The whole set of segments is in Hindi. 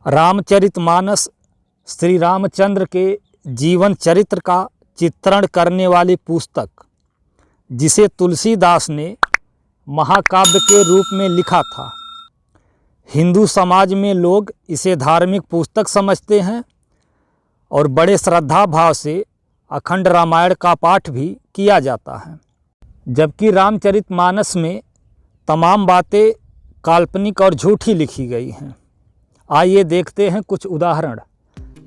रामचरितमानस श्री रामचंद्र के जीवन चरित्र का चित्रण करने वाली पुस्तक, जिसे तुलसीदास ने महाकाव्य के रूप में लिखा था। हिंदू समाज में लोग इसे धार्मिक पुस्तक समझते हैं और बड़े श्रद्धा भाव से अखंड रामायण का पाठ भी किया जाता है, जबकि रामचरितमानस में तमाम बातें काल्पनिक और झूठी लिखी गई हैं। आइए देखते हैं कुछ उदाहरण।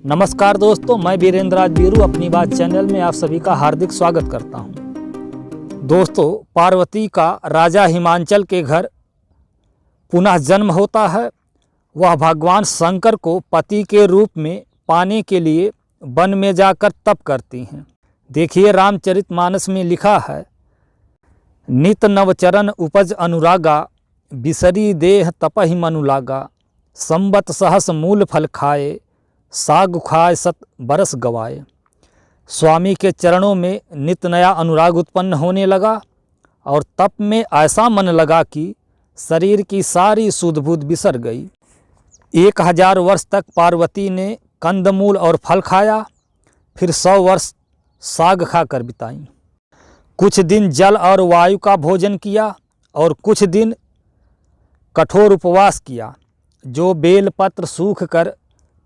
नमस्कार दोस्तों, मैं वीरेंद्र राज बीरू अपनी बात चैनल में आप सभी का हार्दिक स्वागत करता हूं। दोस्तों, पार्वती का राजा हिमांचल के घर पुनः जन्म होता है। वह भगवान शंकर को पति के रूप में पाने के लिए वन में जाकर तप करती हैं। देखिए, रामचरितमानस में लिखा है, नित नवचरण उपज अनुरागा, बिसरी देह तपहि मनु लागा, संबत सहस मूल फल खाए, साग खाए सत बरस गवाए। स्वामी के चरणों में नित नया अनुराग उत्पन्न होने लगा और तप में ऐसा मन लगा कि शरीर की सारी सुध बुध बिसर गई। 1000 वर्ष तक पार्वती ने कंदमूल और फल खाया, फिर 100 वर्ष साग खाकर बिताई। कुछ दिन जल और वायु का भोजन किया और कुछ दिन कठोर उपवास किया। जो बेलपत्र सूख कर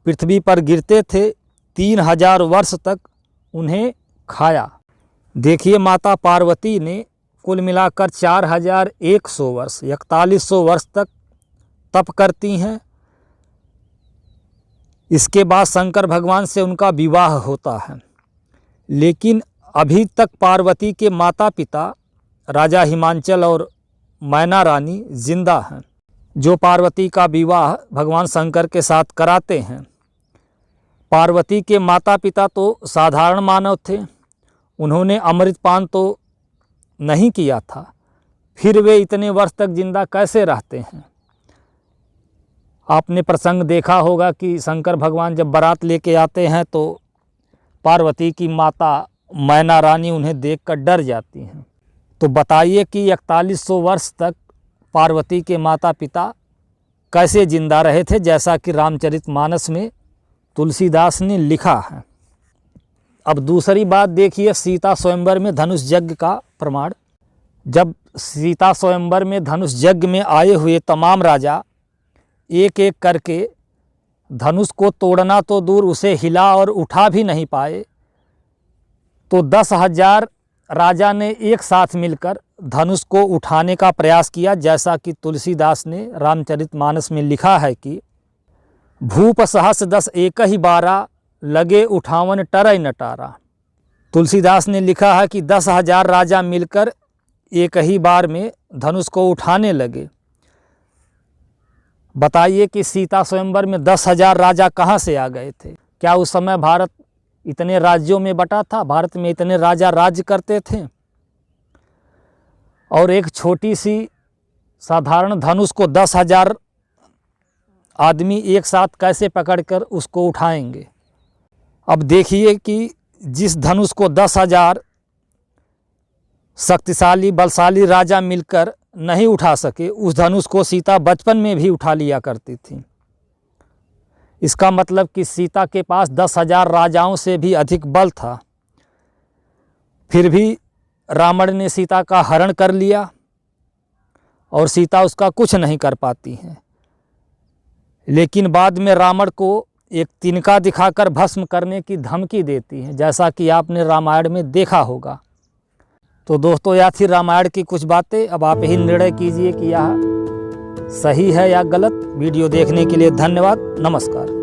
पृथ्वी पर गिरते थे, 3000 वर्ष तक उन्हें खाया। देखिए, माता पार्वती ने कुल मिलाकर 4100 वर्ष 4100 वर्ष तक तप करती हैं। इसके बाद शंकर भगवान से उनका विवाह होता है, लेकिन अभी तक पार्वती के माता पिता राजा हिमांचल और मैना रानी जिंदा हैं, जो पार्वती का विवाह भगवान शंकर के साथ कराते हैं। पार्वती के माता पिता तो साधारण मानव थे, उन्होंने अमृतपान तो नहीं किया था, फिर वे इतने वर्ष तक जिंदा कैसे रहते हैं। आपने प्रसंग देखा होगा कि शंकर भगवान जब बारात लेके आते हैं तो पार्वती की माता मैना रानी उन्हें देखकर डर जाती हैं। तो बताइए कि 4100 वर्ष तक पार्वती के माता पिता कैसे जिंदा रहे थे, जैसा कि रामचरितमानस में तुलसीदास ने लिखा है। अब दूसरी बात देखिए, सीता स्वयंवर में धनुष यज्ञ का प्रमाण। जब सीता स्वयंवर में धनुष यज्ञ में आए हुए तमाम राजा एक एक करके धनुष को तोड़ना तो दूर, उसे हिला और उठा भी नहीं पाए, तो 10,000 राजा ने एक साथ मिलकर धनुष को उठाने का प्रयास किया, जैसा कि तुलसीदास ने रामचरितमानस में लिखा है कि भूप सहस 10 एक ही बारा, लगे उठावन टरई नटारा। तुलसीदास ने लिखा है कि 10,000 राजा मिलकर एक ही बार में धनुष को उठाने लगे। बताइए कि सीता स्वयंवर में 10,000 राजा कहाँ से आ गए थे? क्या उस समय भारत इतने राज्यों में बटा था? भारत में इतने राजा राज्य करते थे? और एक छोटी सी साधारण धनुष को 10,000 आदमी एक साथ कैसे पकड़कर उसको उठाएंगे? अब देखिए कि जिस धनुष को 10,000 शक्तिशाली बलशाली राजा मिलकर नहीं उठा सके, उस धनुष को सीता बचपन में भी उठा लिया करती थी। इसका मतलब कि सीता के पास 10,000 राजाओं से भी अधिक बल था। फिर भी रावण ने सीता का हरण कर लिया और सीता उसका कुछ नहीं कर पाती है। लेकिन बाद में रावण को एक तिनका दिखाकर भस्म करने की धमकी देती है, जैसा कि आपने रामायण में देखा होगा। तो दोस्तों, यह थी रामायण की कुछ बातें। अब आप ही निर्णय कीजिए कि यह सही है या गलत। वीडियो देखने के लिए धन्यवाद। नमस्कार।